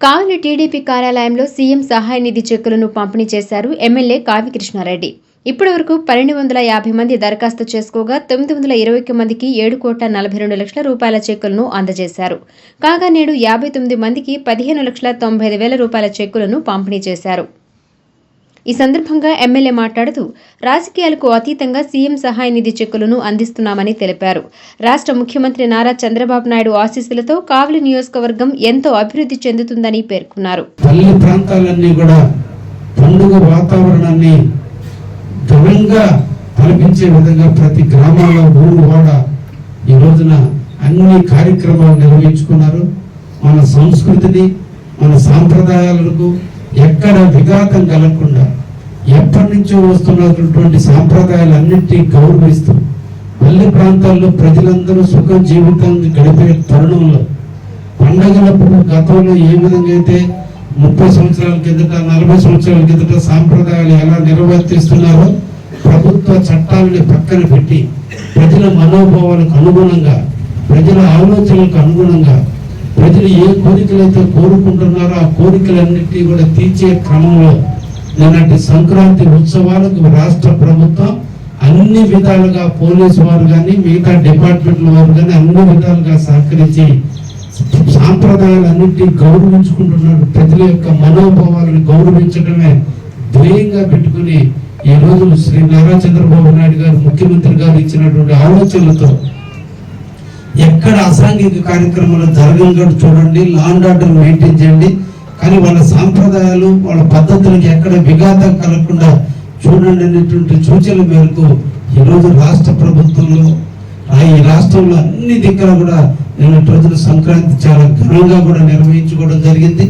కావలి TDP కార్యాలయంలో CM సహాయ నిధి చెక్కులను పంపిణీ చేశారు ఎమ్మెల్యే కావి కృష్ణారెడ్డి. ఇప్పటివరకు 1250 మంది దరఖాస్తు చేసుకోగా 921 మందికి 7,42,00,000 రూపాయల చెక్కులను అందజేశారు. కాగా నేడు 59 మందికి 15,95,000 రూపాయల చెక్కులను పంపిణీ చేశారు. ఈ సందర్భంగా ఎమ్మెల్యే మాట్లాడుతూ రాజకీయాలకు అతీతంగా సీఎం సహాయ నిధి చెక్కులను అందిస్తున్నామని తెలిపారు. రాష్ట్ర ముఖ్యమంత్రి నారా చంద్రబాబు నాయుడు ఆశీస్సులతో కావలి నియోజకవర్గం ఎంతో అభివృద్ధి చెందుతుందని పేర్కొన్నారు. పల్లె ప్రాంతాలన్నీ కూడా పండుగ వాతావరణాన్ని ఘనంగా కల్పించే విధంగా ప్రతి గ్రామాల్లో ఊరు వాడ ఈ రోజున అన్ని కార్యక్రమాలు నిర్వహించుకున్నారు. మన సంస్కృతిని మన సాంప్రదాయాలకు ఎక్కడ విఘాతం కలగకుండా ఎప్పటి నుంచో వస్తున్నటువంటి సాంప్రదాయాలన్నింటినీ గౌరవిస్తూ పల్లె ప్రాంతాల్లో ప్రజలందరూ సుఖ జీవితాన్ని గడిపే తరుణంలో పండగలప్పుడు గతంలో ఏ విధంగా అయితే 30 సంవత్సరాల కిందట 40 సంవత్సరాల కిందట సాంప్రదాయాలు ఎలా నిర్వర్తిస్తున్నారో ప్రభుత్వ చట్టాలని పక్కన పెట్టి ప్రజల మనోభావాలకు అనుగుణంగా ప్రజల ఆలోచనలకు అనుగుణంగా ప్రజలు ఏ కోరికలైతే కోరుకుంటున్నారో ఆ కోరికలన్నింటినీ కూడా తీర్చే క్రమంలో నిన్నటి సంక్రాంతి ఉత్సవాలకు రాష్ట్ర ప్రభుత్వం అన్ని విధాలుగా పోలీసు వారు కానీ మిగతా డిపార్ట్మెంట్ల వారు కానీ అన్ని విధాలుగా సహకరించి సాంప్రదాయాలన్నింటినీ గౌరవించుకుంటున్నారు. ప్రజల యొక్క మనోభావాలను గౌరవించడమే ధ్యేయంగా పెట్టుకుని ఈ రోజు శ్రీ నారా చంద్రబాబు నాయుడు గారు ముఖ్యమంత్రి గారు ఇచ్చినటువంటి ఆలోచనలతో ఎక్కడ అసాంఘిక కార్యక్రమాలు జరగకుండా చూడండి, లా అండ్ ఆర్డర్ మెయింటైన్ చేయండి, కానీ వాళ్ళ సాంప్రదాయాలు వాళ్ళ పద్ధతులకు ఎక్కడ విఘాతం కలగకుండా చూడండి అనేటువంటి సూచనల మేరకు ఈరోజు రాష్ట్ర ప్రభుత్వంలో ఈ రాష్ట్రంలో అన్ని దిక్కుల కూడా నిన్నటి రోజున సంక్రాంతి చాలా ఘనంగా కూడా నిర్వహించుకోవడం జరిగింది.